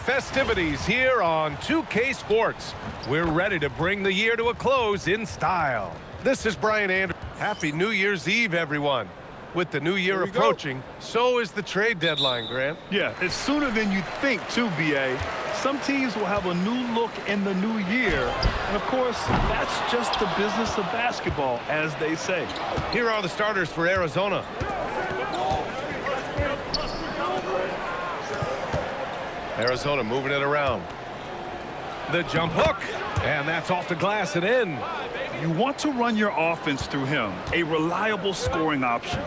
festivities here on 2K Sports. We're ready to bring the year to a close in style. This is Brian Anderson. Happy New Year's Eve, everyone. With the new year approaching, so is the trade deadline, Grant. Yeah, it's sooner than you think, too, B.A. Some teams will have a new look in the new year. And, of course, that's just the business of basketball, as they say. Here are the starters for Arizona. Arizona moving it around. The jump hook, and that's off the glass and in. You want to run your offense through him, a reliable scoring option.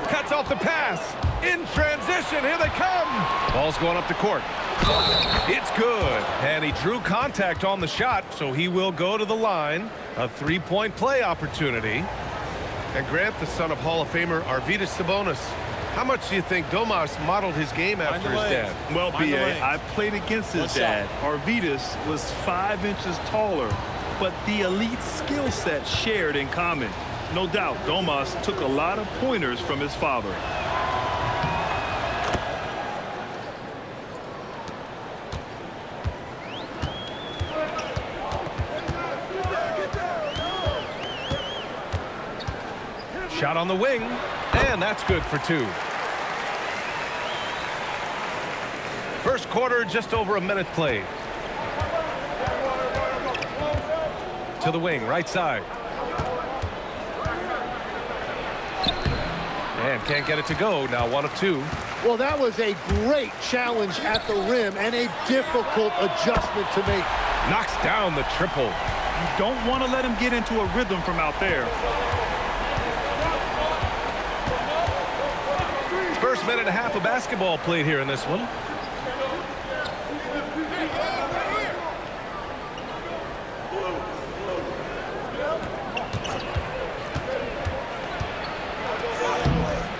Cuts off the pass. In transition, here they come. Ball's going up the court. It's good. And he drew contact on the shot, so he will go to the line. A three-point play opportunity. And Grant, the son of Hall of Famer Arvydas Sabonis. How much do you think Domas modeled his game after his dad? Well, B.A., I played against his dad. Arvydas was 5 inches taller, but the elite skill set shared in common. No doubt, Domas took a lot of pointers from his father. Shot on the wing, and that's good for two. First quarter, just over a minute played. To the wing, right side. And can't get it to go. Now 1 of 2. Well, that was a great challenge at the rim and a difficult adjustment to make. Knocks down the triple. You don't want to let him get into a rhythm from out there. First minute and a half of basketball played here in this one.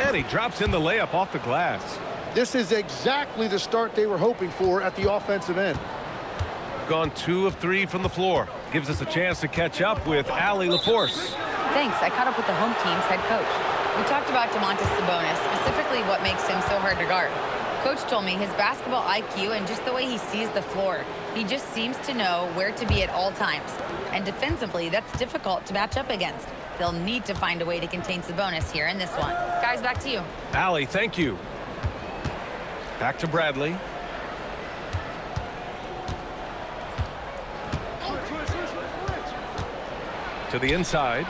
And he drops in the layup off the glass. This is exactly the start they were hoping for at the offensive end. Gone 2 of 3 from the floor. Gives us a chance to catch up with Allie LaForce. Thanks. I caught up with the home team's head coach. We talked about Domantas Sabonis, specifically what makes him so hard to guard. Coach told me his basketball IQ and just the way he sees the floor. He just seems to know where to be at all times. And defensively, that's difficult to match up against. They'll need to find a way to contain Sabonis here in this one. Guys, back to you. Allie, thank you. Back to Bradley. To the inside.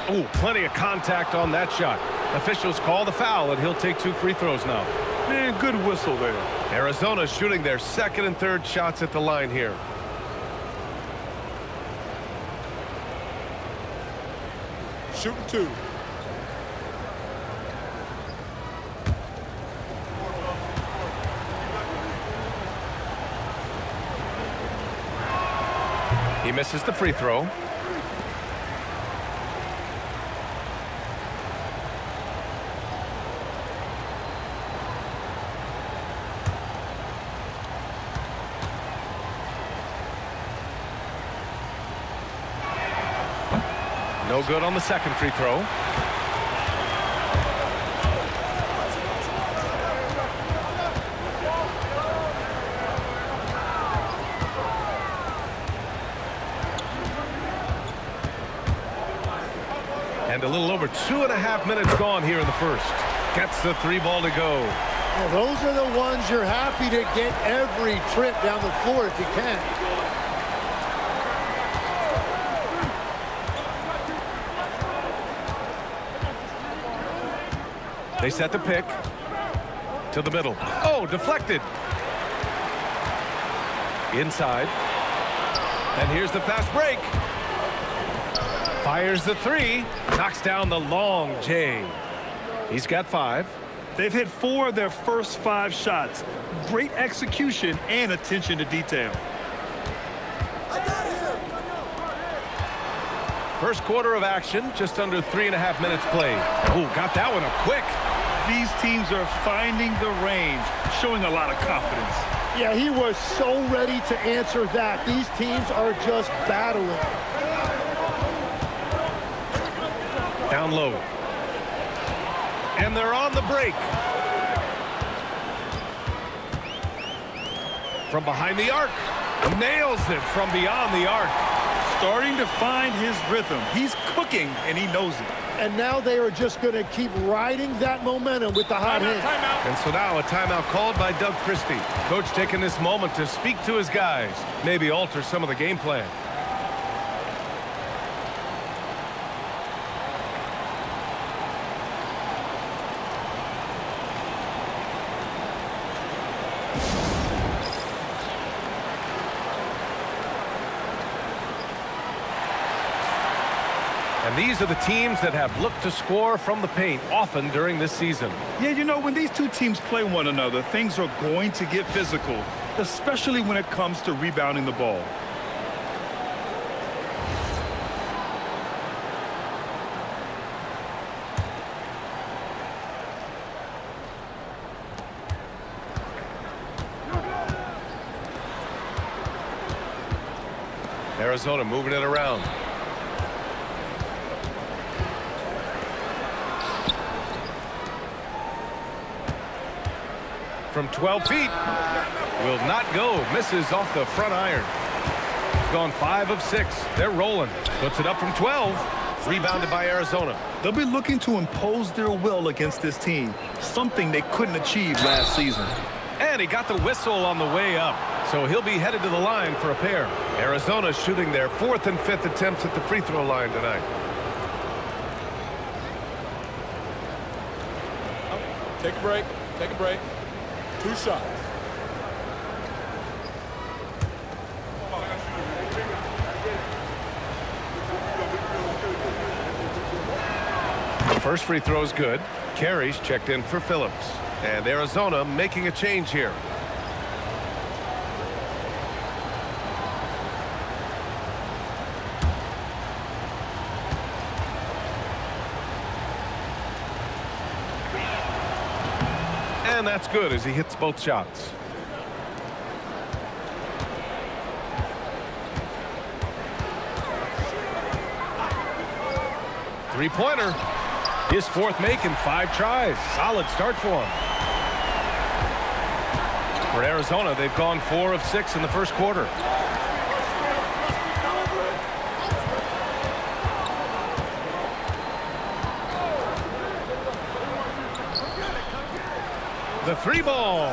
Oh, plenty of contact on that shot. Officials call the foul, and he'll take 2 free throws now. Man, good whistle there. Arizona shooting their second and third shots at the line here. Shooting 2. He misses the free throw. No good on the second free throw. And a little over 2.5 minutes gone here in the first. Gets the 3 ball to go. Well, those are the ones you're happy to get every trip down the floor if you can. They set the pick to the middle. Oh, deflected. Inside. And here's the fast break. Fires the 3. Knocks down the long J. He's got 5. They've hit 4 of their first 5 shots. Great execution and attention to detail. First quarter of action, just under 3.5 minutes played. Oh, got that one up quick. These teams are finding the range, showing a lot of confidence. Yeah, he was so ready to answer that. These teams are just battling. Down low. And they're on the break. From behind the arc. Nails it from beyond the arc. Starting to find his rhythm. He's cooking, and he knows it. And now they are just going to keep riding that momentum with the hot hand. And so now a timeout called by Doug Christie. Coach taking this moment to speak to his guys. Maybe alter some of the game plan. And these are the teams that have looked to score from the paint often during this season. Yeah, you know, when these two teams play one another, things are going to get physical, especially when it comes to rebounding the ball. Arizona moving it around. From 12 feet. Will not go. Misses off the front iron. Gone 5 of 6. They're rolling. Puts it up from 12. Rebounded by Arizona. They'll be looking to impose their will against this team, something they couldn't achieve last season. And he got the whistle on the way up. So he'll be headed to the line for a pair. Arizona shooting their 4th and 5th attempts at the free throw line tonight. Take a break. Take a break. 2 shots. The first free throw is good. Carey's checked in for Phillips. And Arizona making a change here. And that's good as he hits both shots. Three-pointer. His 4th make in 5 tries. Solid start for him. For Arizona, they've gone 4 of 6 in the first quarter. The 3-ball.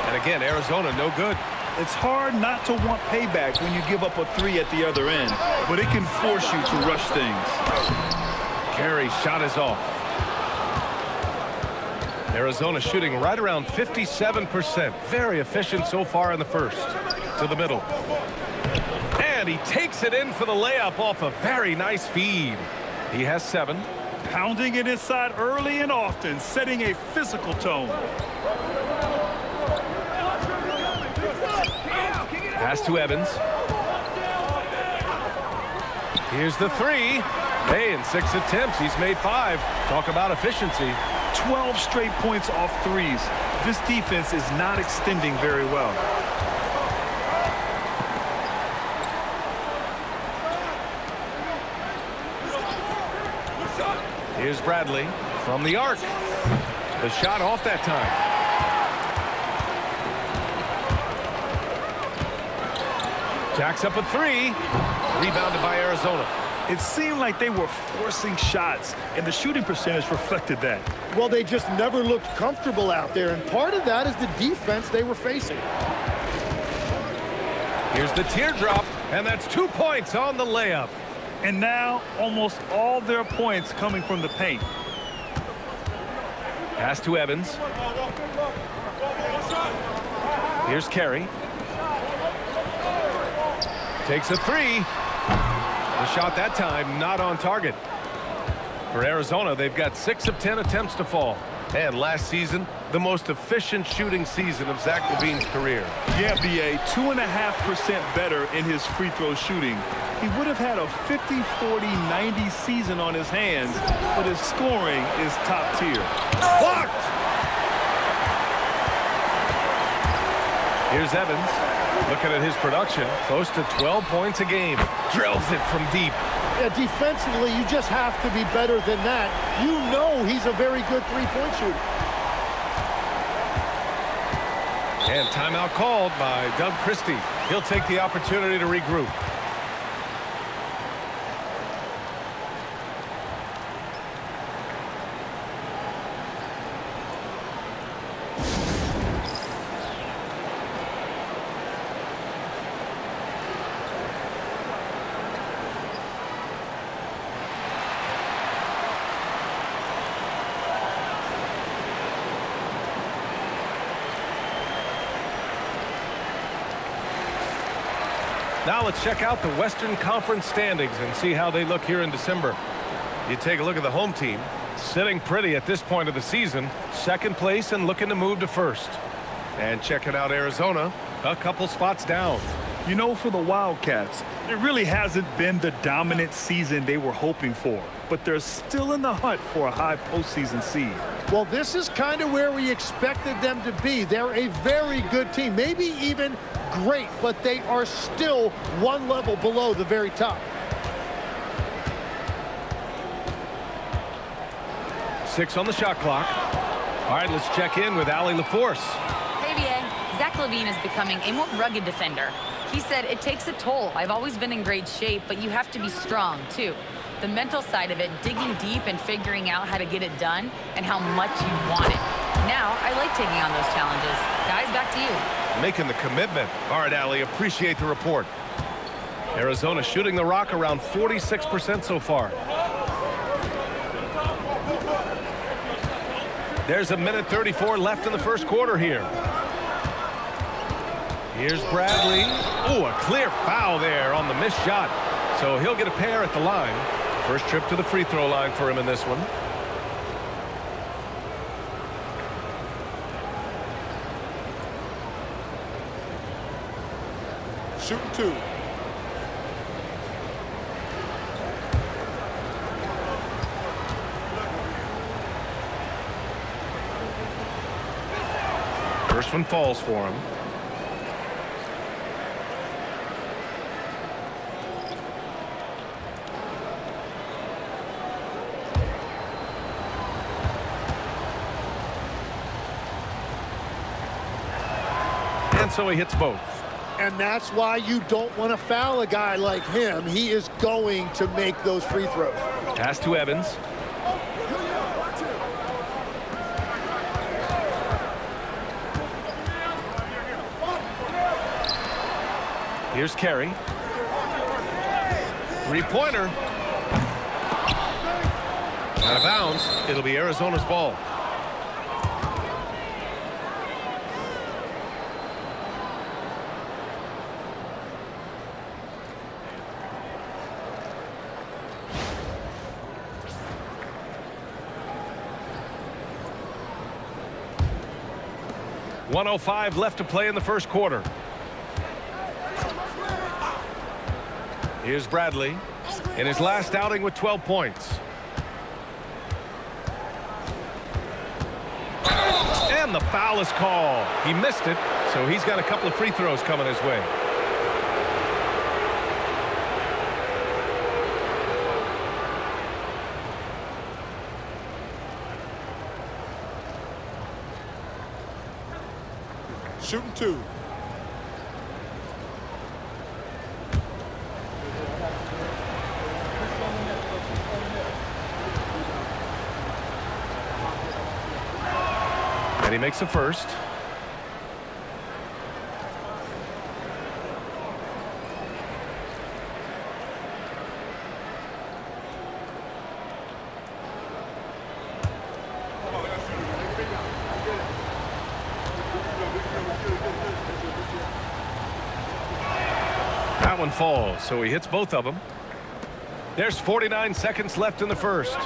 And again, Arizona no good. It's hard not to want payback when you give up a 3 at the other end, but it can force you to rush things. Carey's shot is off. Arizona shooting right around 57%. Very efficient so far in the first. To the middle. And he takes it in for the layup off a very nice feed. He has 7. Pounding it inside early and often, setting a physical tone. Pass to Evans. Here's the 3. Hey, in 6 attempts, he's made 5. Talk about efficiency. 12 straight points off 3s. This defense is not extending very well. Here's Bradley from the arc. The shot off that time. Jacks up a 3. Rebounded by Arizona. It seemed like they were forcing shots, and the shooting percentage reflected that. Well, they just never looked comfortable out there, and part of that is the defense they were facing. Here's the teardrop, and that's 2 points on the layup. And now, almost all their points coming from the paint. Pass to Evans. Here's Carey. Takes a 3. The shot that time not on target. For Arizona, they've got 6 of 10 attempts to fall. And last season, the most efficient shooting season of Zach LaVine's career. Yeah, B.A., 2.5% better in his free throw shooting. He would have had a 50-40-90 season on his hands, but his scoring is top tier. Blocked! Here's Evans. Looking at his production, close to 12 points a game. Drills it from deep. Yeah, defensively, you just have to be better than that. You know he's a very good three-point shooter. And timeout called by Doug Christie. He'll take the opportunity to regroup. Now let's check out the Western Conference standings and see how they look here in December. You take a look at the home team, sitting pretty at this point of the season, second place and looking to move to first. And checking out Arizona, a couple spots down. You know, for the Wildcats, it really hasn't been the dominant season they were hoping for, but they're still in the hunt for a high postseason seed. Well, this is kind of where we expected them to be. They're a very good team, maybe even great, but they are still one level below the very top. Six on the shot clock. All right, let's check in with Allie LaForce. Hey, BA. Zach LaVine is becoming a more rugged defender. He said, it takes a toll. I've always been in great shape, but you have to be strong, too. The mental side of it, digging deep and figuring out how to get it done and how much you want it. Now, I like taking on those challenges. Guys, back to you. Making the commitment. All right, Allie, appreciate the report. Arizona shooting the rock around 46% so far. There's a minute 34 left in the first quarter here. Here's Bradley. Oh, a clear foul there on the missed shot. So he'll get a pair at the line. First trip to the free throw line for him in this one. Shooting two. First one falls for him. And so he hits both. And that's why you don't want to foul a guy like him. He is going to make those free throws. Pass to Evans. Here's Carey. Three-pointer. Out of bounds. It'll be Arizona's ball. .105 left to play in the first quarter. Here's Bradley in his last outing with 12 points. And the foul is called. He missed it, so he's got a couple of free throws coming his way. Shooting two. And he makes the first. That one falls, so he hits both of them. There's 49 seconds left in the first.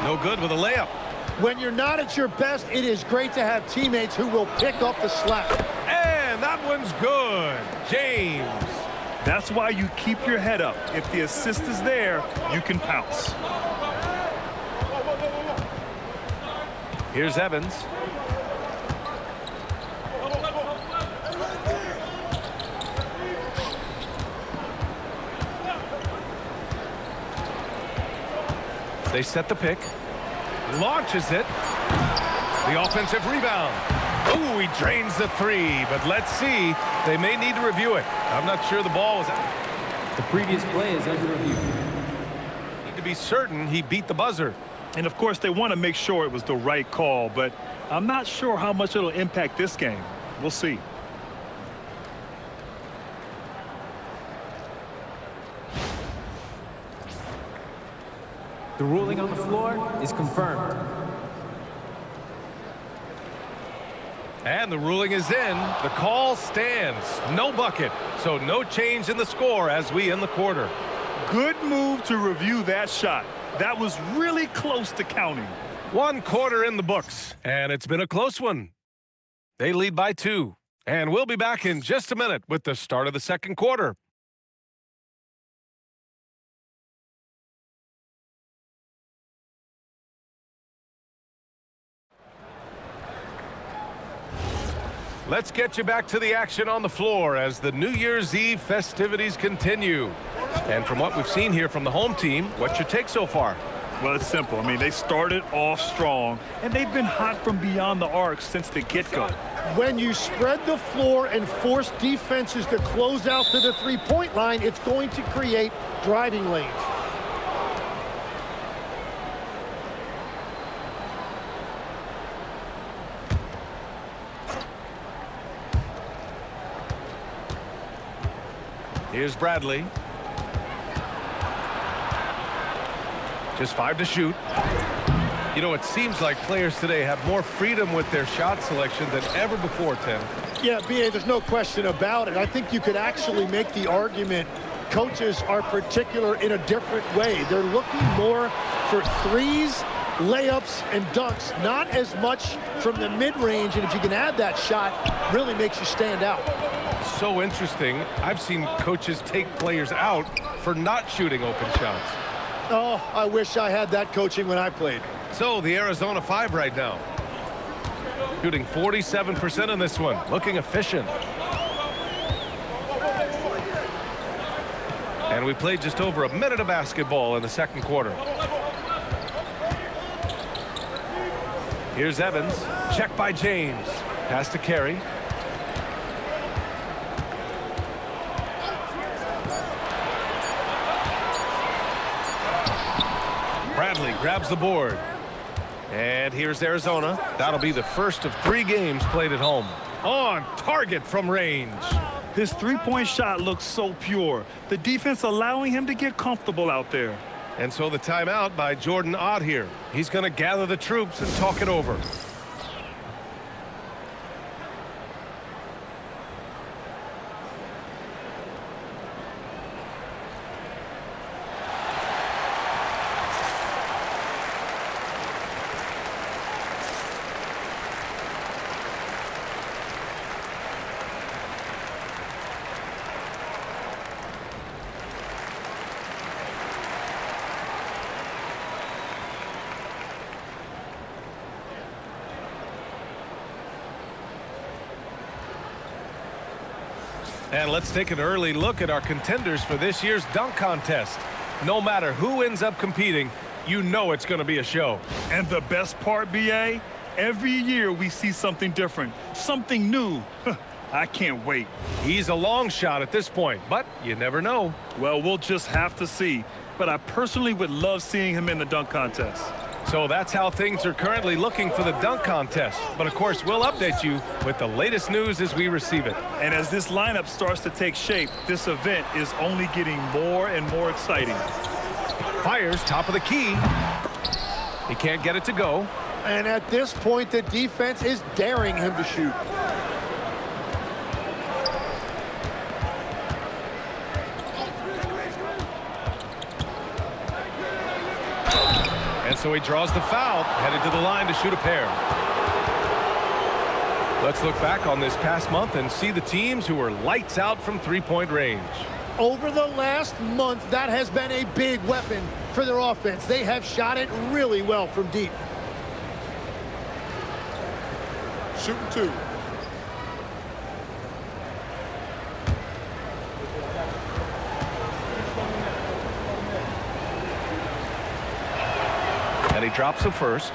No good with a layup. When you're not at your best, it is great to have teammates who will pick up the slack. And that one's good. James. That's why you keep your head up. If the assist is there, you can pounce. Here's Evans. They set the pick. Launches it. The offensive rebound. Oh, he drains the three, but let's see. They may need to review it. I'm not sure the ball was out. The previous play is under review. Need to be certain he beat the buzzer. And of course, they want to make sure it was the right call, but I'm not sure how much it'll impact this game. We'll see. The ruling on the floor is confirmed. And the ruling is in. The call stands. No bucket. So no change in the score as we end the quarter. Good move to review that shot. That was really close to counting. 1 quarter in the books, and it's been a close one. They lead by 2. And we'll be back in just a minute with the start of the second quarter. Let's get you back to the action on the floor as the New Year's Eve festivities continue. And from what we've seen here from the home team, what's your take so far? Well, it's simple. I mean, they started off strong, and they've been hot from beyond the arc since the get-go. When you spread the floor and force defenses to close out to the three-point line, it's going to create driving lanes. Here's Bradley. Just 5 to shoot. You know, it seems like players today have more freedom with their shot selection than ever before, Tim. Yeah, B.A., there's no question about it. I think you could actually make the argument coaches are particular in a different way. They're looking more for threes, layups, and dunks, not as much from the mid-range, and if you can add that shot, really makes you stand out. So interesting. I've seen coaches take players out for not shooting open shots. Oh, I wish I had that coaching when I played. So the Arizona 5 right now. Shooting 47% in this one. Looking efficient. And we played just over a minute of basketball in the second quarter. Here's Evans. Check by James. Pass to Carey. Bradley grabs the board. And here's Arizona. That'll be the first of 3 games played at home. On target from range. His three-point shot looks so pure. The defense allowing him to get comfortable out there. And so the timeout by Jordan Ott here. He's going to gather the troops and talk it over. And let's take an early look at our contenders for this year's dunk contest. No matter who ends up competing, you know it's going to be a show. And the best part, B.A., every year we see something different, something new. I can't wait. He's a long shot at this point, but you never know. Well, we'll just have to see. But I personally would love seeing him in the dunk contest. So that's how things are currently looking for the dunk contest. But of course, we'll update you with the latest news as we receive it. And as this lineup starts to take shape, this event is only getting more and more exciting. Fires top of the key. He can't get it to go. And at this point, the defense is daring him to shoot. And so he draws the foul, headed to the line to shoot a pair. Let's look back on this past month and see the teams who were lights out from three-point range. Over the last month, that has been a big weapon for their offense. They have shot it really well from deep. Shooting 2. And he drops the first.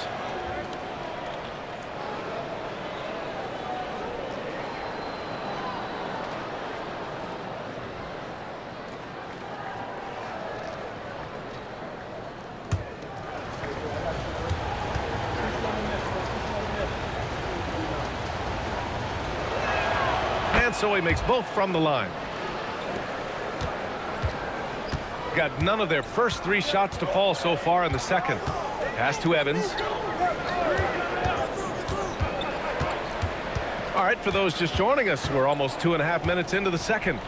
And so he makes both from the line. Got none of their first 3 shots to fall so far in the second. Pass to Evans. All right, for those just joining us, we're almost 2.5 minutes into the second.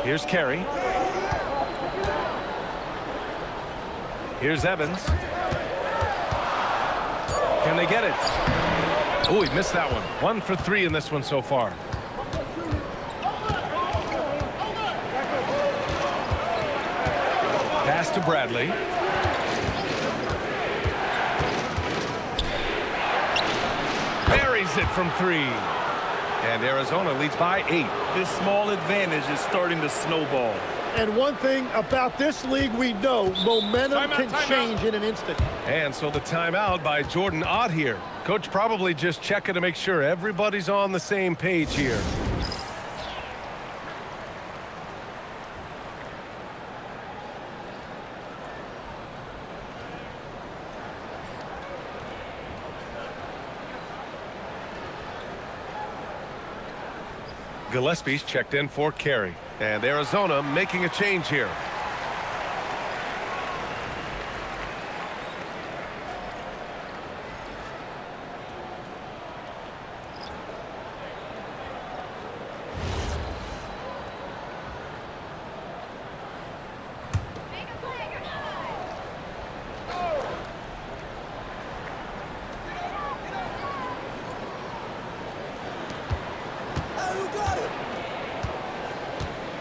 Here's Carey. Here's Evans. Can they get it? Oh, he missed that one. 1 for 3 in this one so far. Pass to Bradley. Buries it from 3. And Arizona leads by 8. This small advantage is starting to snowball. And one thing about this league we know, momentum can change in an instant. And so the timeout by Jordan Ott here. Coach probably just checking to make sure everybody's on the same page here. Gillespie's checked in for Carey. And Arizona making a change here.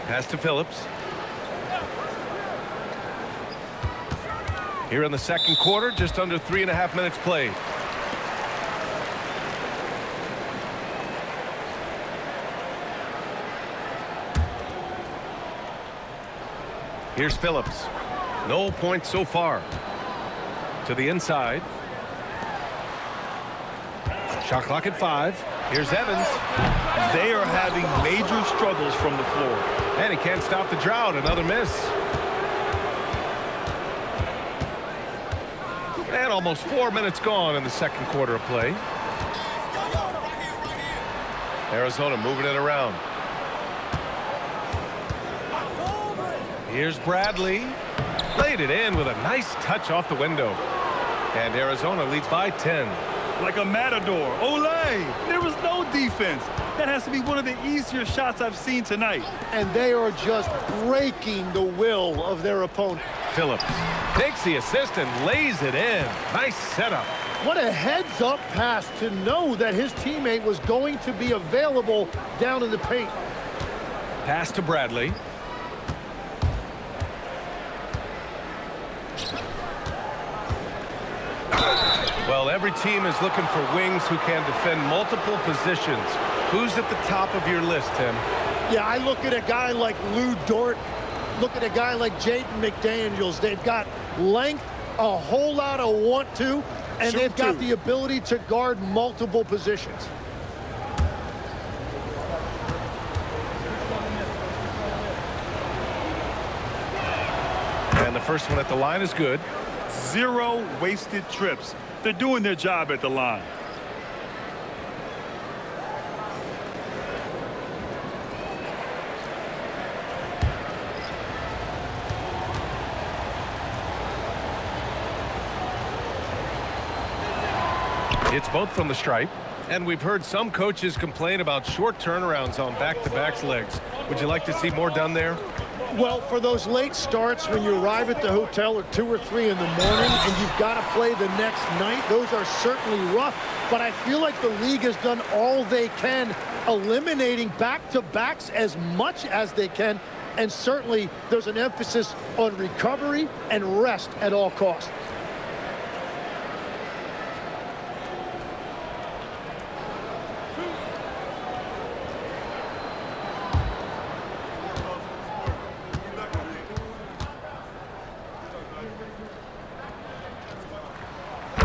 Pass to Phillips. Here in the second quarter, just under 3.5 minutes played. Here's Phillips. No points so far. To the inside. Shot clock at 5. Here's Evans. They are having major struggles from the floor. And he can't stop the drought. Another miss. And almost 4 minutes gone in the second quarter of play. Arizona moving it around. Here's Bradley. Played it in with a nice touch off the window. And Arizona leads by 10. Like a matador. Olay! There was no defense. That has to be one of the easier shots I've seen tonight. And they are just breaking the will of their opponent. Phillips takes the assist and lays it in. Nice setup. What a heads-up pass to know that his teammate was going to be available down in the paint. Pass to Bradley. Well, every team is looking for wings who can defend multiple positions. Who's at the top of your list, Tim? Yeah, I look at a guy like Lou Dort. Look at a guy like Jaden McDaniels. They've got length, a whole lot of want to, and they've got the ability to guard multiple positions. And the first one at the line is good. 0 wasted trips. They're doing their job at the line. It's both from the stripe. And we've heard some coaches complain about short turnarounds on back-to-backs legs. Would you like to see more done there? Well, for those late starts when you arrive at the hotel at 2 or 3 in the morning and you've got to play the next night, those are certainly rough. But I feel like the league has done all they can, eliminating back-to-backs as much as they can. And certainly there's an emphasis on recovery and rest at all costs.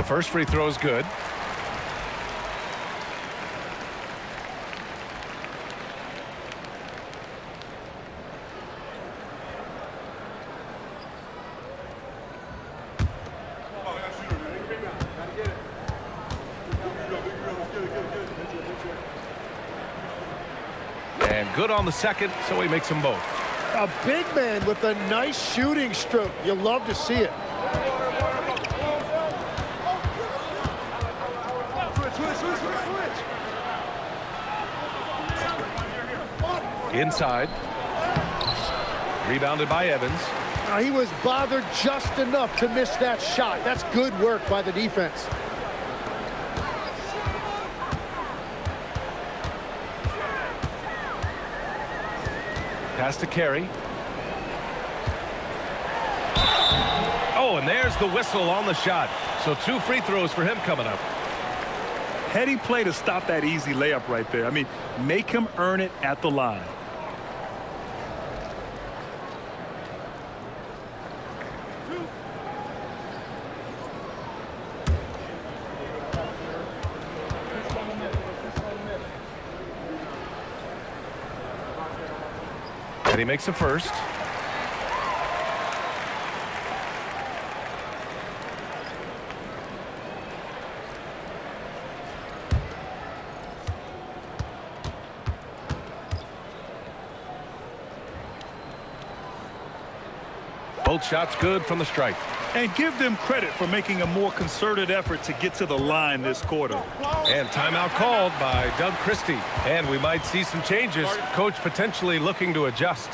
first free throw is good. And good on the second, so he makes them both. A big man with a nice shooting stroke. You love to see it. Inside. Rebounded by Evans. He was bothered just enough to miss that shot. That's good work by the defense. Pass to Carey. Oh, and there's the whistle on the shot. So 2 free throws for him coming up. Heady play to stop that easy layup right there. I mean, make him earn it at the line. And he makes the first. Both shots good from the stripe. And give them credit for making a more concerted effort to get to the line this quarter. And timeout called by Doug Christie. And we might see some changes. Coach potentially looking to adjust.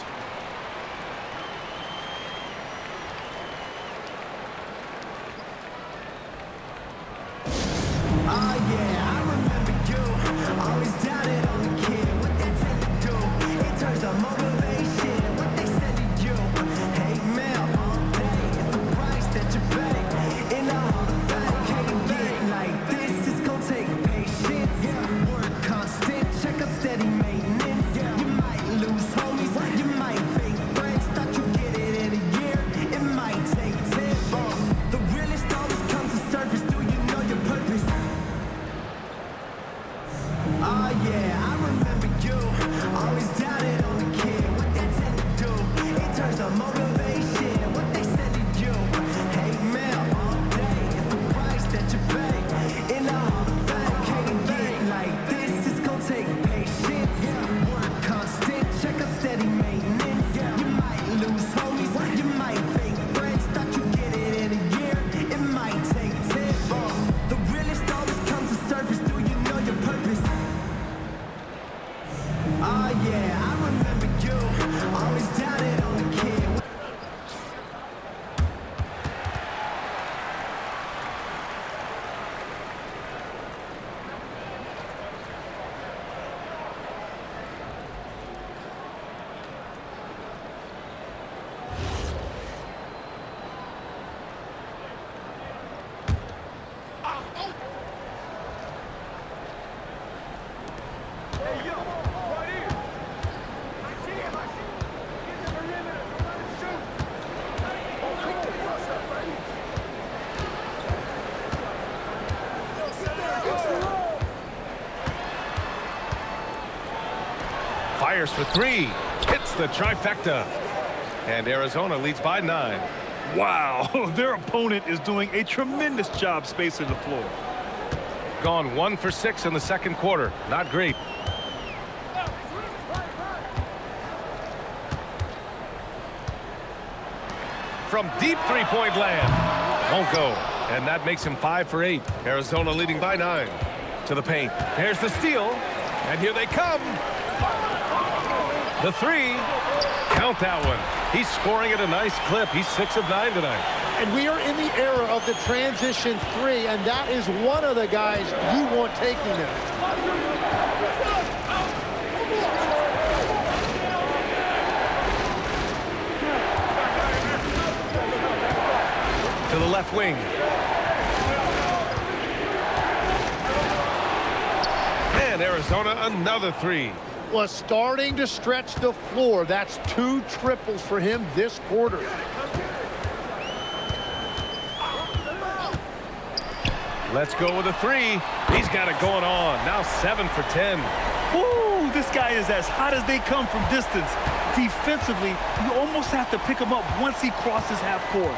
Fires for 3. Hits the trifecta. And Arizona leads by 9. Wow, their opponent is doing a tremendous job spacing the floor. Gone 1 for 6 in the second quarter. Not great. From deep three-point land. Won't go. And that makes him 5 for 8. Arizona leading by 9. To the paint. There's the steal. And here they come. The 3. Count that one. He's scoring at a nice clip. He's 6 of 9 tonight. And we are in the era of the transition 3, and that is one of the guys you want taking them. To the left wing. And Arizona another 3. Was starting to stretch the floor. That's 2 triples for him this quarter. Let's go with a three. He's got it going on. Now 7 for 10. Woo! This guy is as hot as they come from distance. Defensively, you almost have to pick him up once he crosses half court.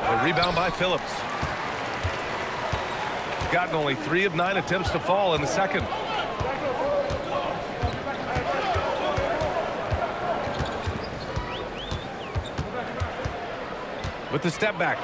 A rebound by Phillips. Gotten only 3 of 9 attempts to fall in the second. With the step back.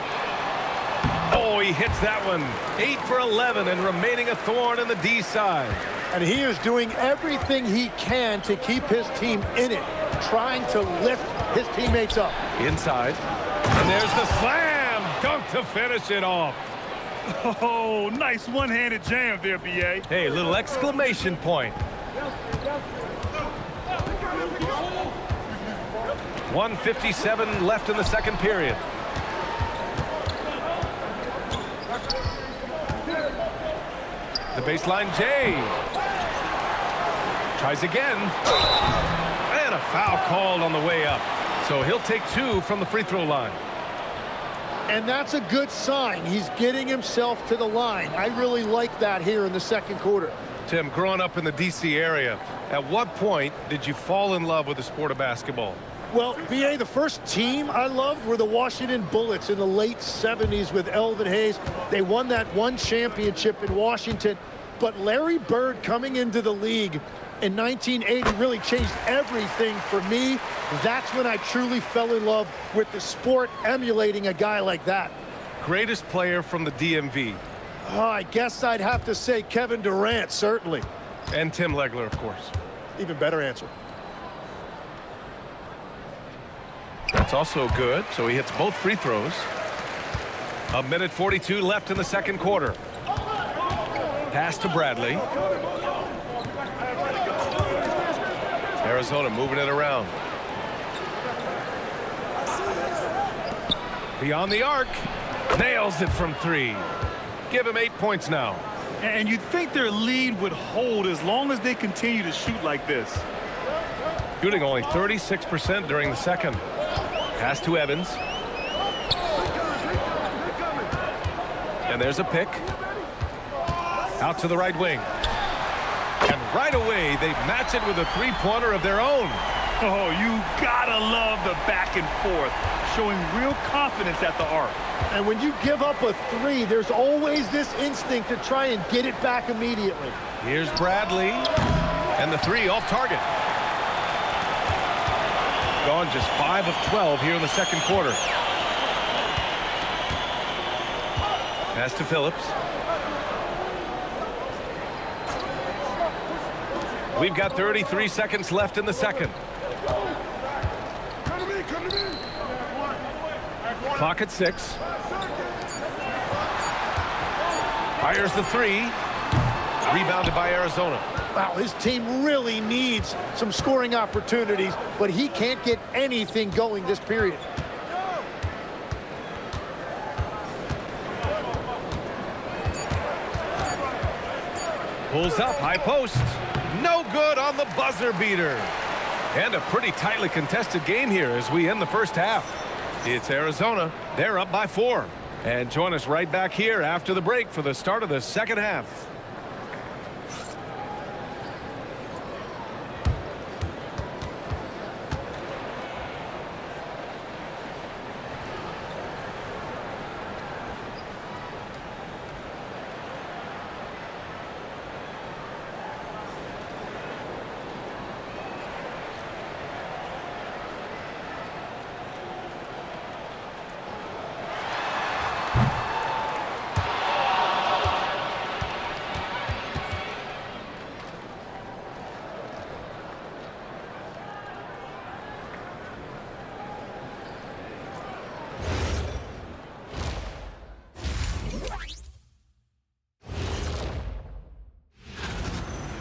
Oh, he hits that one. 8 for 11 and remaining a thorn in the D side. And he is doing everything he can to keep his team in it, trying to lift his teammates up. Inside. And there's the slam. Dunk to finish it off. Oh, nice one-handed jam there, B.A. Hey, little exclamation point. 1:57 left in the second period. The baseline, Jay. Tries again. And a foul called on the way up. So he'll take 2 from the free throw line. And that's a good sign. He's getting himself to the line. I really like that here in the second quarter. Tim, growing up in the D.C. area, at what point did you fall in love with the sport of basketball? Well, B.A., the first team I loved were the Washington Bullets in the late 70s with Elvin Hayes. They won that one championship in Washington. But Larry Bird coming into the league in 1980 really changed everything for me. That's when I truly fell in love with the sport, emulating a guy like that. Greatest player from the DMV. Oh, I guess I'd have to say Kevin Durant, certainly. And Tim Legler, of course. Even better answer. That's also good, so he hits both free throws. 1:42 left in the second quarter. Pass to Bradley. Arizona moving it around. Beyond the arc. Nails it from 3. Give him 8 points now. And you'd think their lead would hold as long as they continue to shoot like this. Shooting only 36% during the second. Pass to Evans. And there's a pick. Out to the right wing. And right away, they match it with a three-pointer of their own. Oh, you gotta love the back and forth, showing real confidence at the arc. And when you give up a 3, there's always this instinct to try and get it back immediately. Here's Bradley. And the 3 off target. Gone just 5 of 12 here in the second quarter. Pass to Phillips. We've got 33 seconds left in the second. Clock at 6. Fires the 3. Rebounded by Arizona. Wow, his team really needs some scoring opportunities, but he can't get anything going this period. Pulls up, high post. No good on the buzzer beater. And a pretty tightly contested game here as we end the first half. It's Arizona. They're up by 4. And join us right back here after the break for the start of the second half.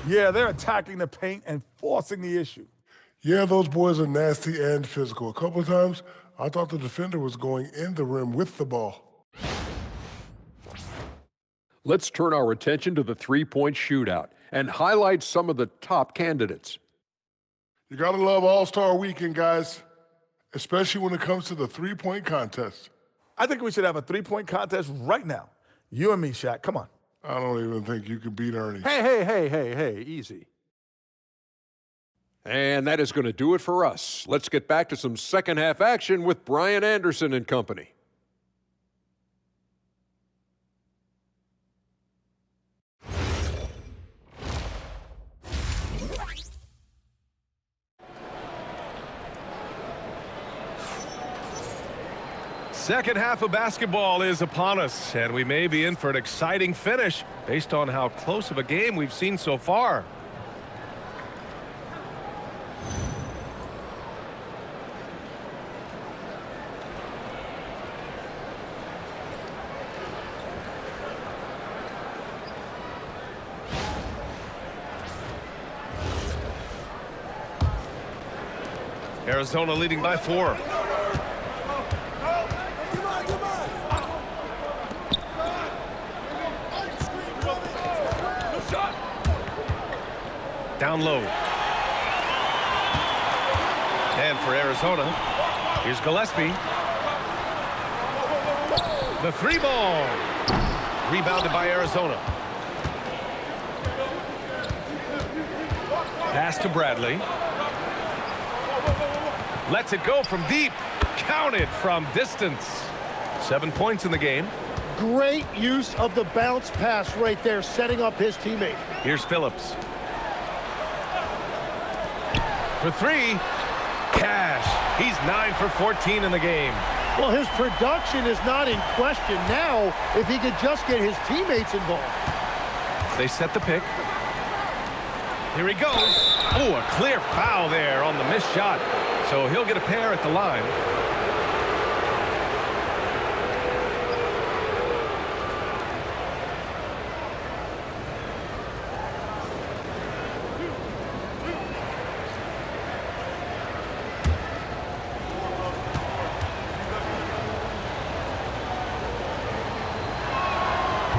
Yeah, they're attacking the paint and forcing the issue. Yeah, those boys are nasty and physical. A couple of times, I thought the defender was going in the rim with the ball. Let's turn our attention to the three-point shootout and highlights some of the top candidates. You got to love All-Star Weekend, guys, especially when it comes to the three-point contest. I think we should have a three-point contest right now. You and me, Shaq. Come on. I don't even think you could beat Ernie. Hey, easy. And that is going to do it for us. Let's get back to some second half action with Brian Anderson and company. Second half of basketball is upon us, and we may be in for an exciting finish based on how close of a game we've seen so far. Arizona leading by 4. Down low. And for Arizona, here's Gillespie. The 3-ball. Rebounded by Arizona. Pass to Bradley. Lets it go from deep. Counted from distance. 7 points in the game. Great use of the bounce pass right there, setting up his teammate. Here's Phillips. For 3. Cash. He's 9 for 14 in the game. Well, his production is not in question now if he could just get his teammates involved. They set the pick. Here he goes. Oh, a clear foul there on the missed shot. So he'll get a pair at the line.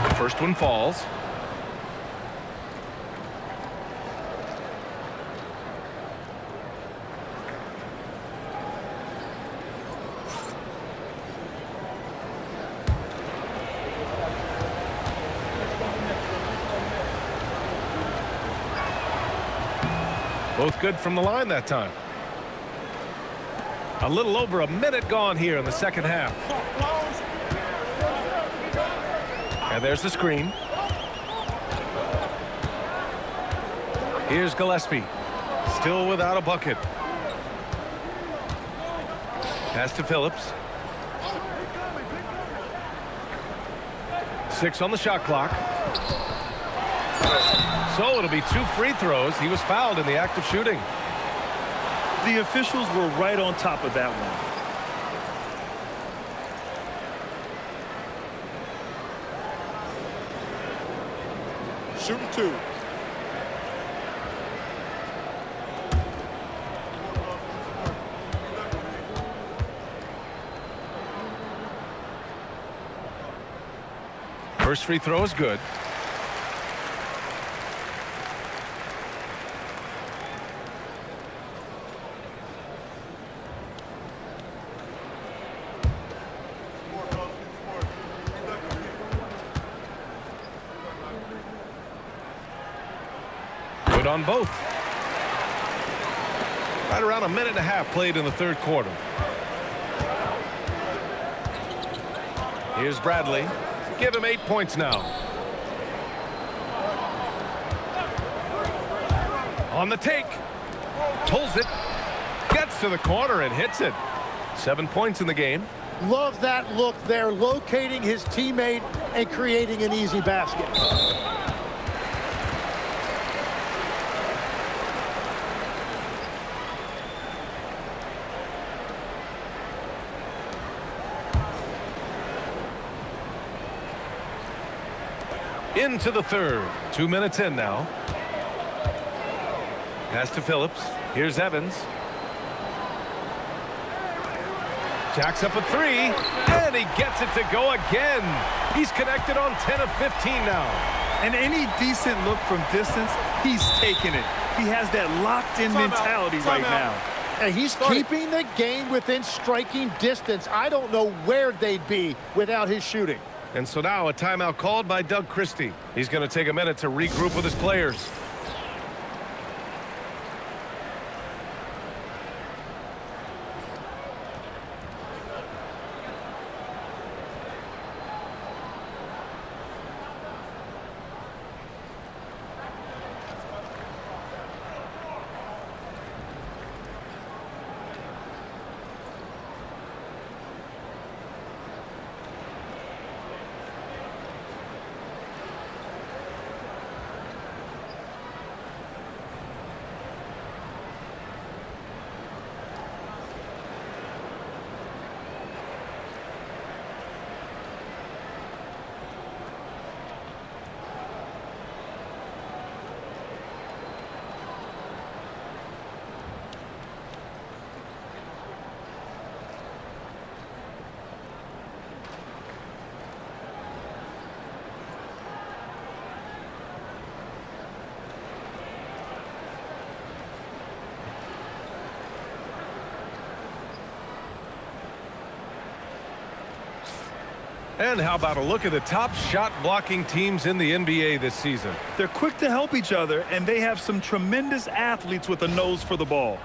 The first one falls. Both good from the line that time. A little over a minute gone here in the second half. And there's the screen. Here's Gillespie. Still without a bucket. Pass to Phillips. 6 on the shot clock. So it'll be 2 free throws. He was fouled in the act of shooting. The officials were right on top of that one. Shooting 2. First free throw is good. Good on both. Right around a minute and a half played in the third quarter. Here's Bradley. Give him 8 points now. On the take. Pulls it. Gets to the corner and hits it. 7 points in the game. Love that look there, locating his teammate and creating an easy basket. Into the third. 2 minutes in now. Pass to Phillips. Here's Evans. Jacks up a 3. And he gets it to go again. He's connected on 10 of 15 now. And any decent look from distance, he's taking it. He has that locked-in mentality right now. And he's keeping the game within striking distance. I don't know where they'd be without his shooting. And so now a timeout called by Doug Christie. He's going to take a minute to regroup with his players. And how about a look at the top shot blocking teams in the NBA this season? They're quick to help each other, and they have some tremendous athletes with a nose for the ball.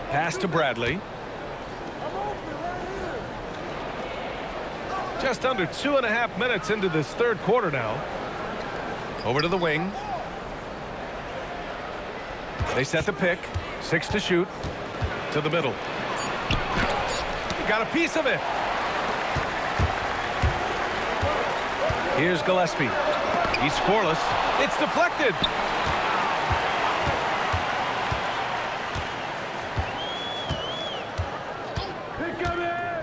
Pass to Bradley. Just under 2.5 minutes into this third quarter now. Over to the wing. They set the pick. 6 to shoot. To the middle. Got a piece of it. Here's Gillespie. He's scoreless. It's deflected.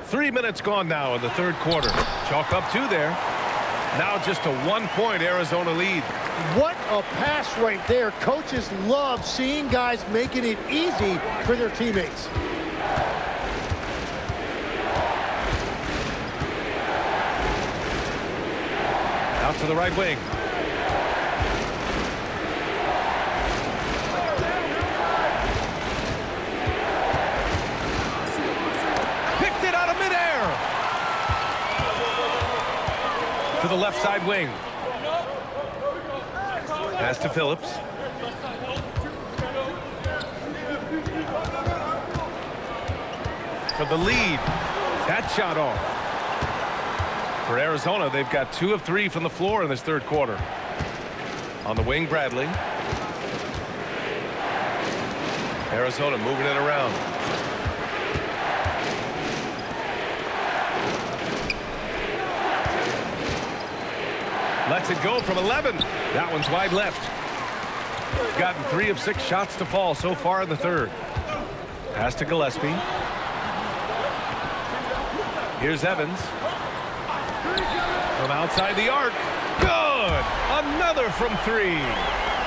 Three minutes gone now in the third quarter. Chalk up 2 there. Now just a 1-point Arizona lead. What a pass right there. Coaches love seeing guys making it easy for their teammates. Out to the right wing. Picked it out of midair. To the left side wing. Pass to Phillips. For the lead. That shot off. For Arizona, they've got 2 of 3 from the floor in this third quarter. On the wing, Bradley. Arizona moving it around. Lets it go from 11. That one's wide left. Gotten 3 of 6 shots to fall so far in the third. Pass to Gillespie. Here's Evans. From outside the arc. Good! Another from 3.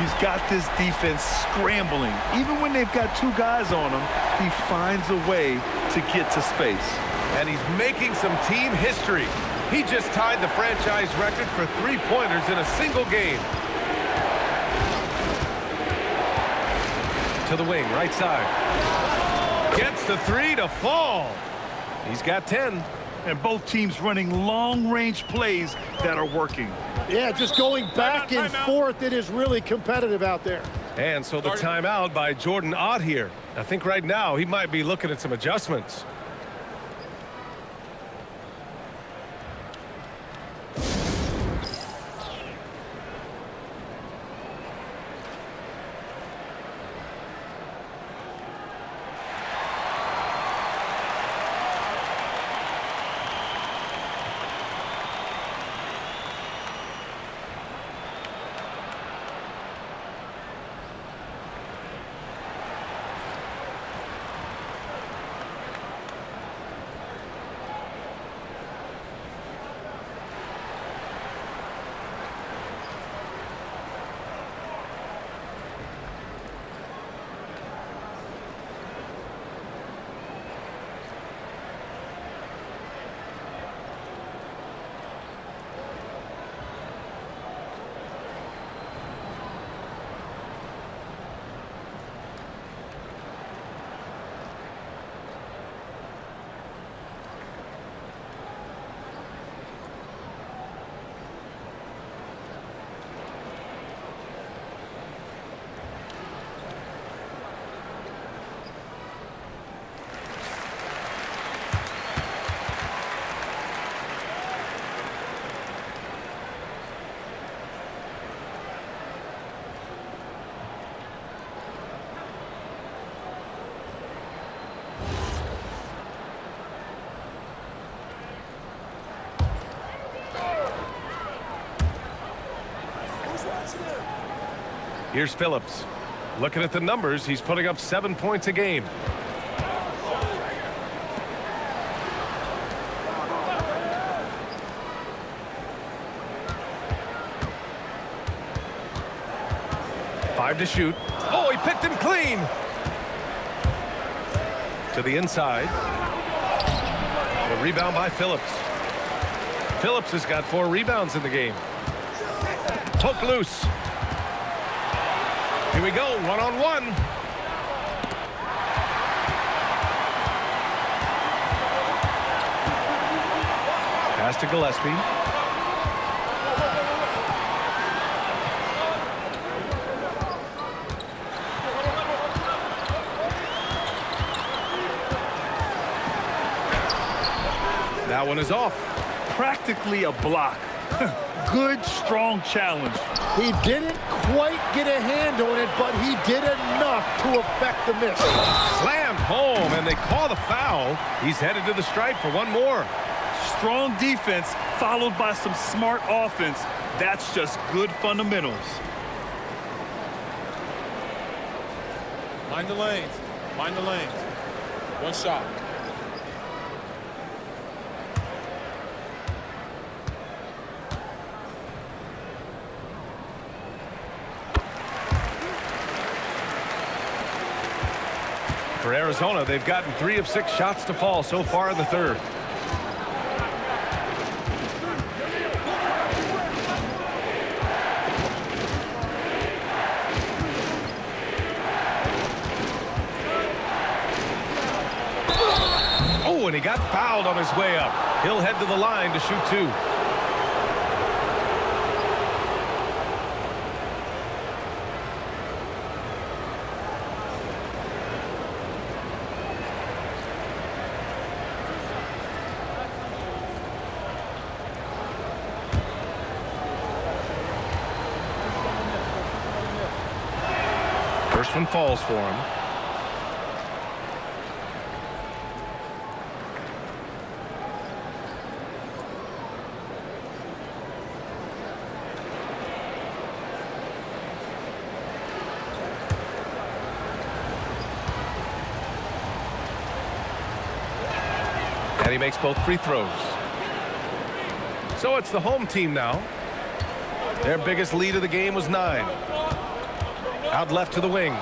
He's got this defense scrambling. Even when they've got 2 guys on him, he finds a way to get to space. And he's making some team history. He just tied the franchise record for 3-pointers in a single game. To the wing, right side. Gets the 3 to fall. He's got 10. And both teams running long-range plays that are working. Yeah, just going back and forth. It is really competitive out there. And so the timeout by Jordan Ott here. I think right now he might be looking at some adjustments. Here's Phillips. Looking at the numbers, he's putting up 7 points a game. Five to shoot. Oh, he picked him clean. To the inside. The rebound by Phillips. Phillips has got 4 rebounds in the game. Poke loose. Here we go, one-on-one. Pass to Gillespie. That one is off. Practically a block. Good, strong challenge. He didn't quite get a hand on it, but he did enough to affect the miss. Slammed home, and they call the foul. He's headed to the stripe for one more. Strong defense followed by some smart offense. That's just good fundamentals. Mind the lanes. Mind the lanes. One shot. For Arizona, they've gotten 3 of 6 shots to fall so far in the third. Oh, and he got fouled on his way up. He'll head to the line to shoot 2. First one falls for him. And he makes both free throws. So it's the home team now. Their biggest lead of the game was 9. Out left to the wing.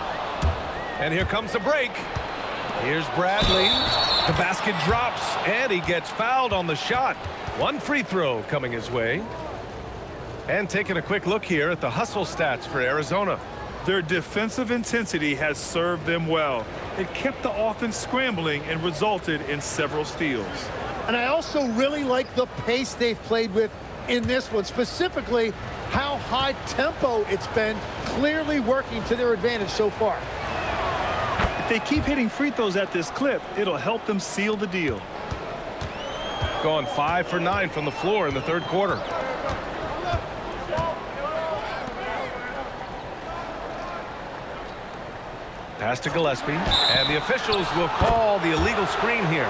And here comes the break. Here's Bradley. The basket drops, and he gets fouled on the shot. 1 free throw coming his way. And taking a quick look here at the hustle stats for Arizona. Their defensive intensity has served them well. It kept the offense scrambling and resulted in several steals. And I also really like the pace they've played with in this one, specifically how high tempo it's been, clearly working to their advantage so far. If they keep hitting free throws at this clip, it'll help them seal the deal. Going 5 for 9 from the floor in the third quarter. Pass to Gillespie, and the officials will call the illegal screen here.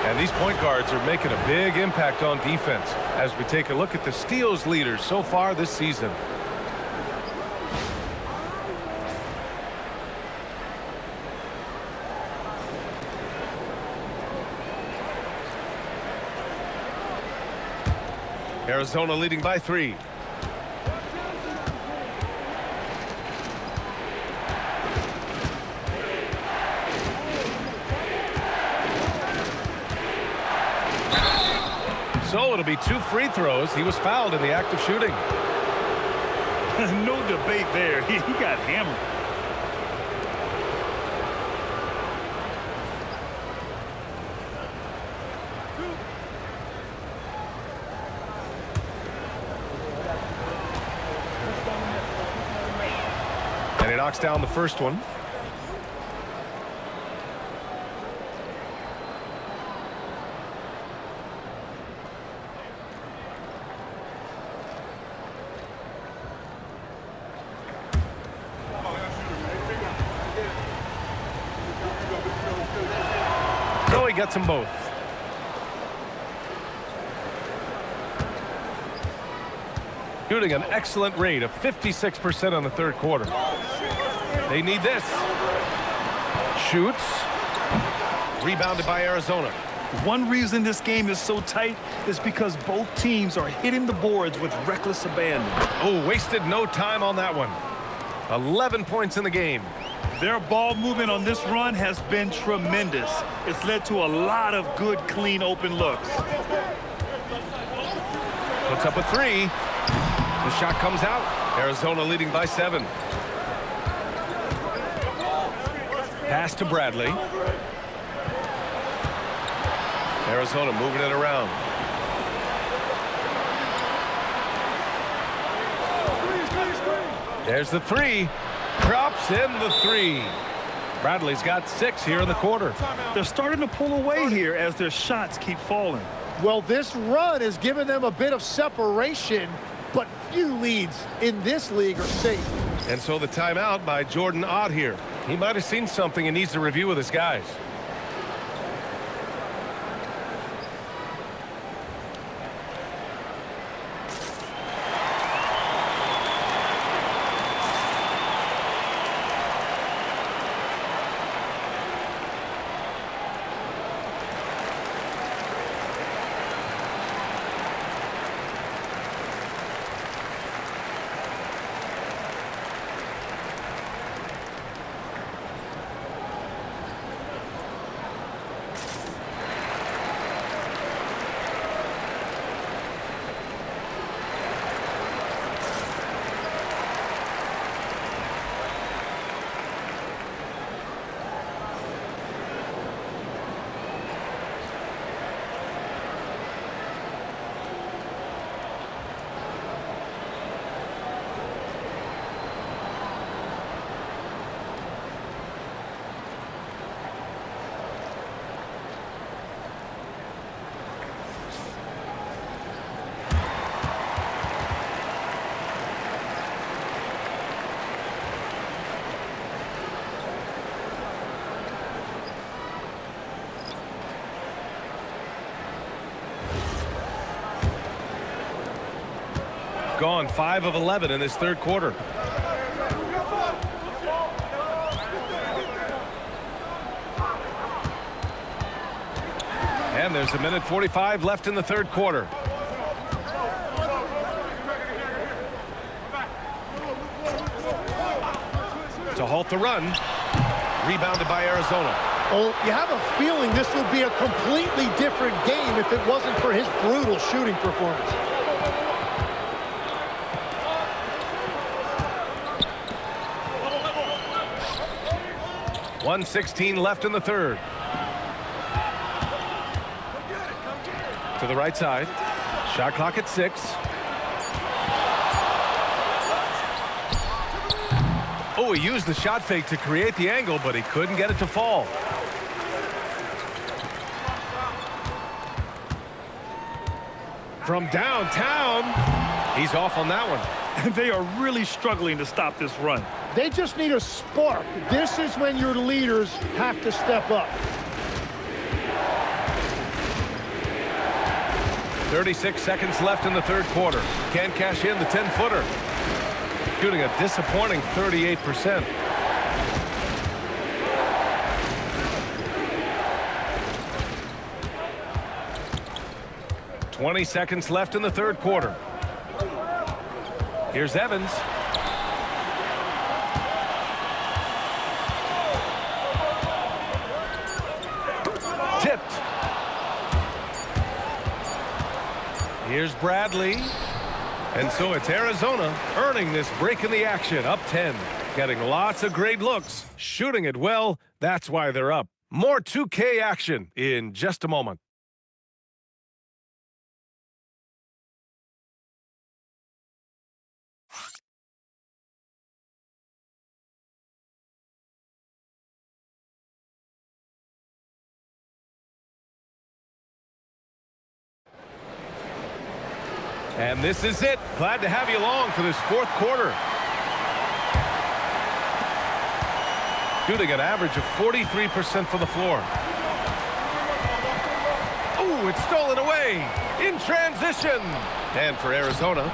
And these point guards are making a big impact on defense as we take a look at the steals leaders so far this season. Arizona leading by 3. So it'll be 2 free throws. He was fouled in the act of shooting. No debate there. He got hammered. And he knocks down the first one. So he gets them both. Shooting an excellent rate of 56% on the third quarter. They need this. Shoots. Rebounded by Arizona. One reason this game is so tight is because both teams are hitting the boards with reckless abandon. Oh, wasted no time on that one. 11 points in the game. Their ball movement on this run has been tremendous. It's led to a lot of good, clean, open looks. Puts up a three. The shot comes out. Arizona leading by 7. Pass to Bradley. Arizona moving it around. There's the three. Drops in the three. Bradley's got 6 here in the quarter. They're starting to pull away here as their shots keep falling. Well, this run has given them a bit of separation, but few leads in this league are safe. And so the timeout by Jordan Ott here. He might have seen something and needs to review with his guys. Gone 5 of 11 in this third quarter. And there's 1:45 left in the third quarter. To halt the run. Rebounded by Arizona. Oh, you have a feeling this would be a completely different game if it wasn't for his brutal shooting performance. .116 left in the third. To the right side. Shot clock at 6. Oh, he used the shot fake to create the angle, but he couldn't get it to fall. From downtown, he's off on that one. And they are really struggling to stop this run. They just need a spark. This is when your leaders have to step up. 36 seconds left in the third quarter. Can't cash in the 10-footer. Shooting a disappointing 38%. .20 seconds left in the third quarter. Here's Evans. Tipped. Here's Bradley. And so it's Arizona earning this break in the action, up 10. Getting lots of great looks, shooting it well. That's why they're up. More 2K action in just a moment. And this is it. Glad to have you along for this fourth quarter. Shooting an average of 43% from the floor. Oh, it's stolen away in transition. And for Arizona,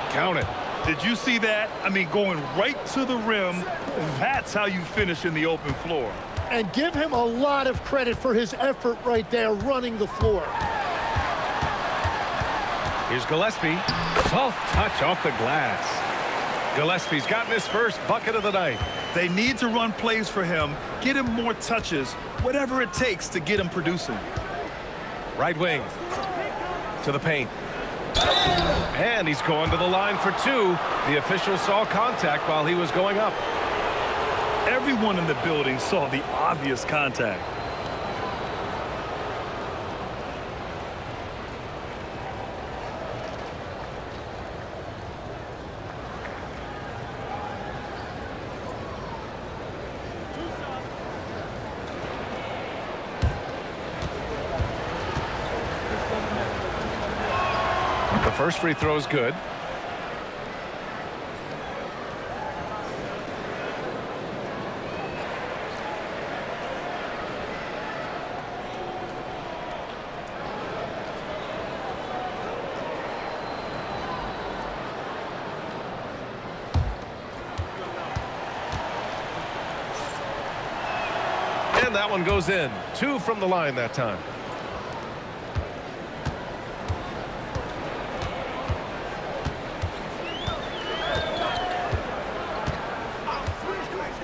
count it. Did you see that? I mean, going right to the rim, that's how you finish in the open floor. And give him a lot of credit for his effort right there running the floor. Here's Gillespie. Soft touch off the glass. Gillespie's gotten his first bucket of the night. They need to run plays for him, get him more touches, whatever it takes to get him producing. Right wing to the paint. And he's going to the line for two. The official saw contact while he was going up. Everyone in the building saw the obvious contact. The first free throw is good. And that one goes in. 2 from the line that time.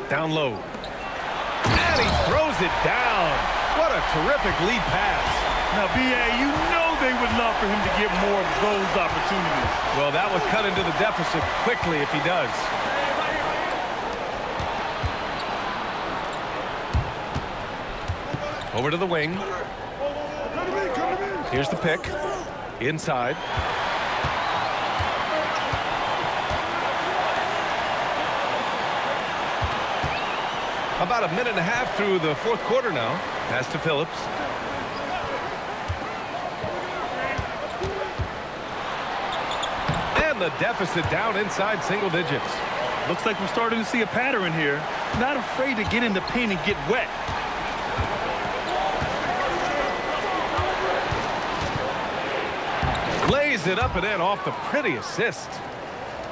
Down low. And he throws it down. What a terrific lead pass. Now, B.A., you know they would love for him to get more of those opportunities. Well, that would cut into the deficit quickly if he does. Over to the wing. Here's the pick. Inside. About a minute and a half through the fourth quarter now. Pass to Phillips. And the deficit down inside single digits. Looks like we're starting to see a pattern here. Not afraid to get in the paint and get wet. Lays it up and in off the pretty assist.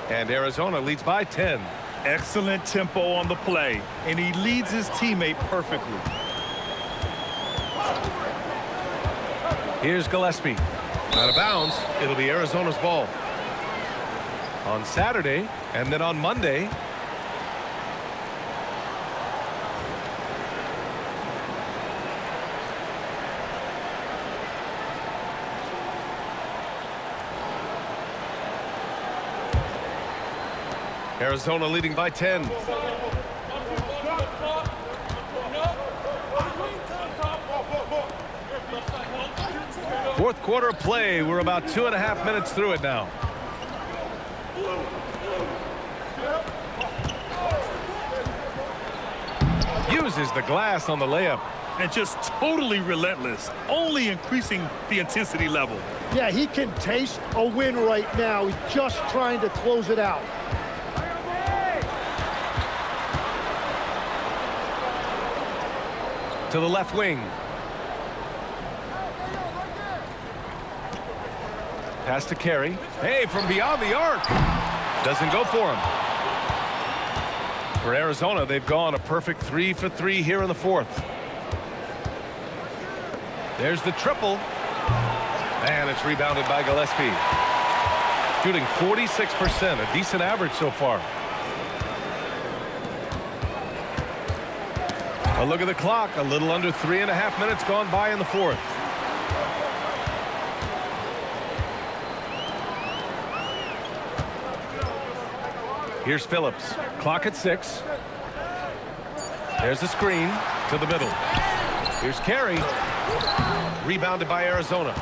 And Arizona leads by 10. Excellent tempo on the play, and he leads his teammate perfectly. Here's Gillespie. Out of bounds. It'll be Arizona's ball. On Saturday, and then on Monday, Arizona leading by 10. Fourth quarter play. We're about 2.5 minutes through it now. Uses the glass on the layup. And just totally relentless, only increasing the intensity level. Yeah, he can taste a win right now. He's just trying to close it out. To the left wing. Pass to Carey. Hey, from beyond the arc. Doesn't go for him. For Arizona, they've gone a perfect 3 for 3 here in the fourth. There's the triple. And it's rebounded by Gillespie. Shooting 46%, a decent average so far. A look at the clock. A little under 3.5 minutes gone by in the fourth. Here's Phillips. Clock at 6. There's the screen to the middle. Here's Carey. Rebounded by Arizona.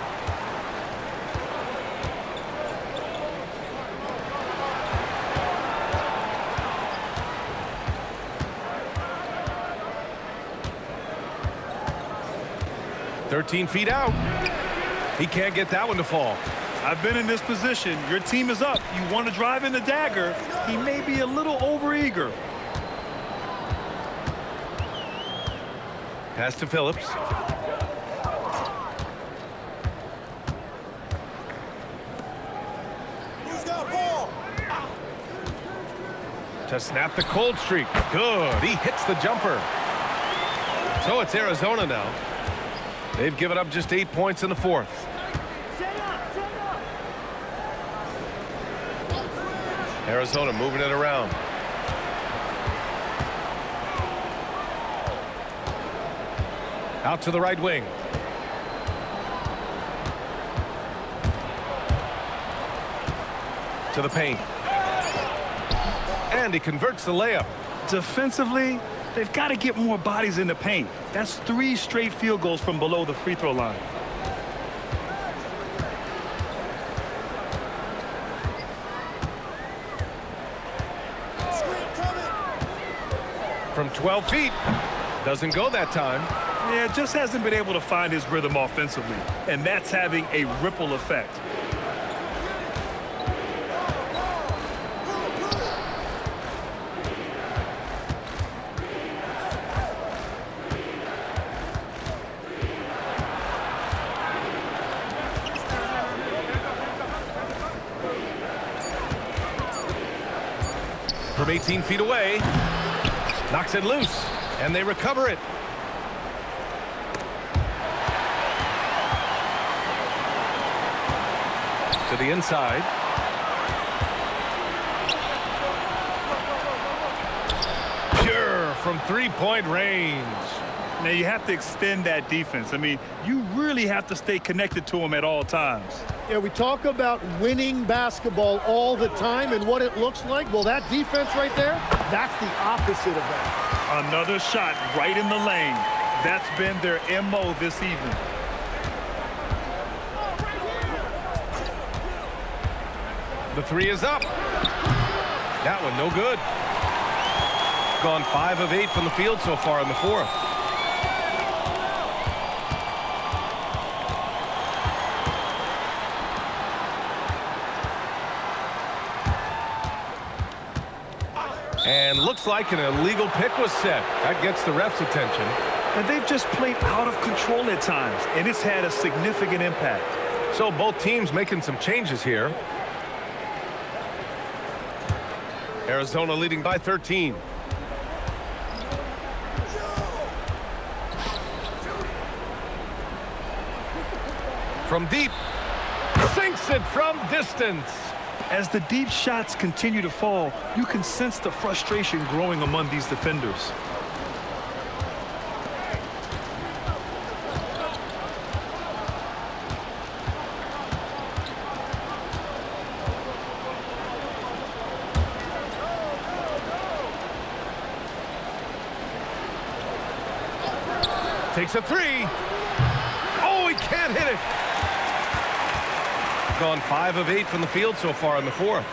"13 feet out." He can't get that one to fall. I've been in this position. Your team is up. You want to drive in the dagger. He may be a little overeager. Pass to Phillips. to snap the cold streak. Good. He hits the jumper. So it's Arizona now. They've given up just 8 points in the fourth. Arizona moving it around. Out to the right wing. To the paint. And he converts the layup. Defensively, they've got to get more bodies in the paint. That's 3 straight field goals from below the free throw line. From 12 feet. Doesn't go that time. Yeah, just hasn't been able to find his rhythm offensively, and that's having a ripple effect. From 18 feet away. Knocks it loose, and they recover it. To the inside. Pure from three-point range. Now, you have to extend that defense. I mean, you really have to stay connected to him at all times. Yeah, we talk about winning basketball all the time and what it looks like. Well, that defense right there, that's the opposite of that. Another shot right in the lane. That's been their MO this evening. The three is up. That one no good. Gone 5 of 8 from the field so far in the fourth. And looks like an illegal pick was set. That gets the ref's attention. And they've just played out of control at times, and it's had a significant impact. So both teams making some changes here. Arizona leading by 13. From deep. Sinks it from distance. As the deep shots continue to fall, you can sense the frustration growing among these defenders. Takes a three. Oh, he can't hit it. Gone 5 of 8 from the field so far in the fourth.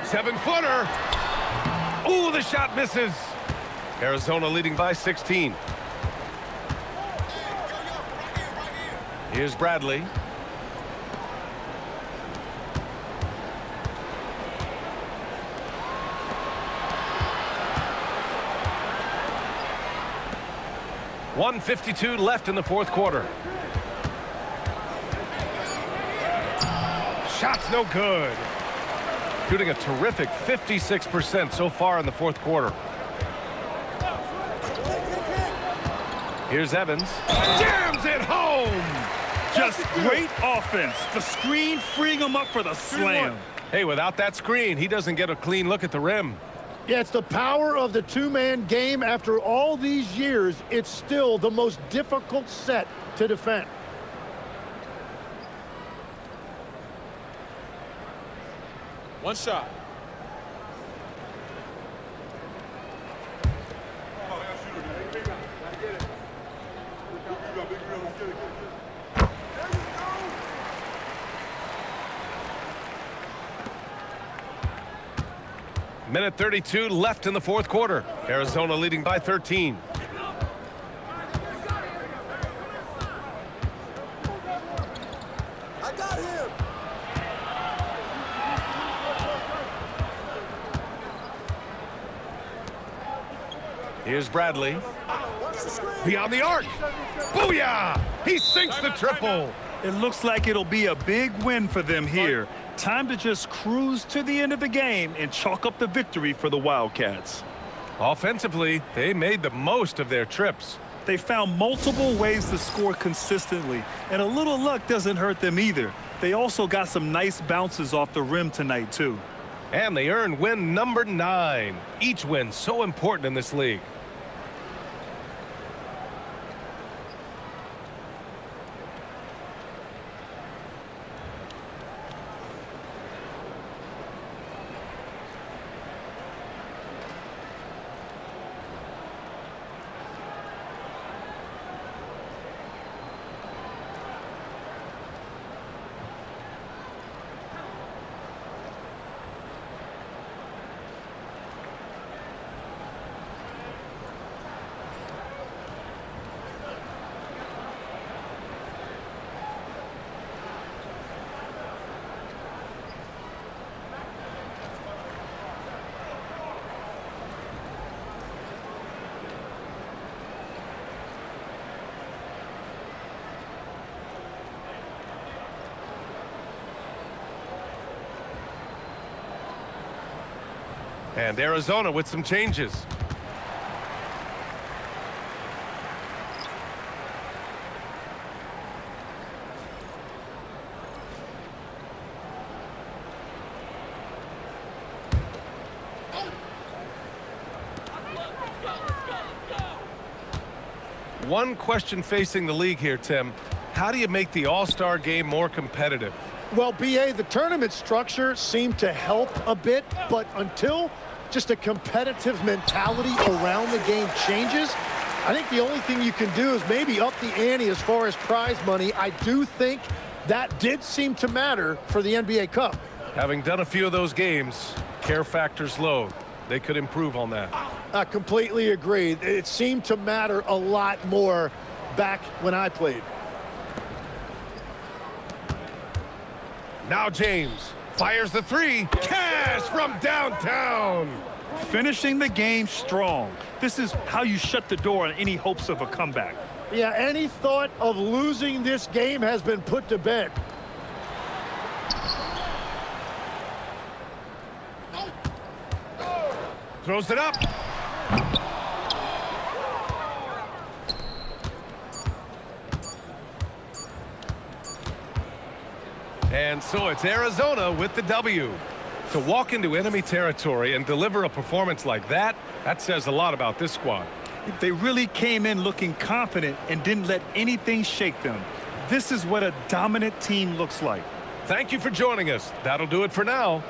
Seven-footer. Ooh, the shot misses. Arizona leading by 16. Here's Bradley. .152 left in the fourth quarter. Shot's no good. Shooting a terrific 56% so far in the fourth quarter. Here's Evans. Jams it home! Just great offense. The screen freeing him up for the slam. Hey, without that screen, he doesn't get a clean look at the rim. Yeah, it's the power of the two-man game. After all these years, it's still the most difficult set to defend. One shot. Minute 32 left in the fourth quarter. Arizona leading by 13. I got him. Here's Bradley. Beyond the arc. Booyah! He sinks the triple. It looks like it'll be a big win for them here. Time to just cruise to the end of the game and chalk up the victory for the Wildcats. Offensively, they made the most of their trips. They found multiple ways to score consistently, and a little luck doesn't hurt them either. They also got some nice bounces off the rim tonight, too. And they earned win number 9. Each win so important in this league. And Arizona with some changes. One question facing the league here, Tim. How do you make the All-Star game more competitive? Well, B.A., the tournament structure seemed to help a bit, but until just a competitive mentality around the game changes, I think the only thing you can do is maybe up the ante as far as prize money. I do think that did seem to matter for the NBA Cup. Having done a few of those games, care factor's low. They could improve on that. I completely agree. It seemed to matter a lot more back when I played. Now James fires the 3. Cash from downtown. Finishing the game strong. This is how you shut the door on any hopes of a comeback. Yeah, any thought of losing this game has been put to bed. Throws it up. And so it's Arizona with the W. To walk into enemy territory and deliver a performance like that, that says a lot about this squad. They really came in looking confident and didn't let anything shake them. This is what a dominant team looks like. Thank you for joining us. That'll do it for now.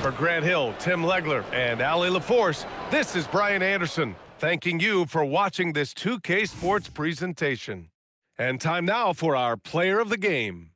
For Grant Hill, Tim Legler, and Ali LaForce, this is Brian Anderson, thanking you for watching this 2K Sports presentation. And time now for our player of the game.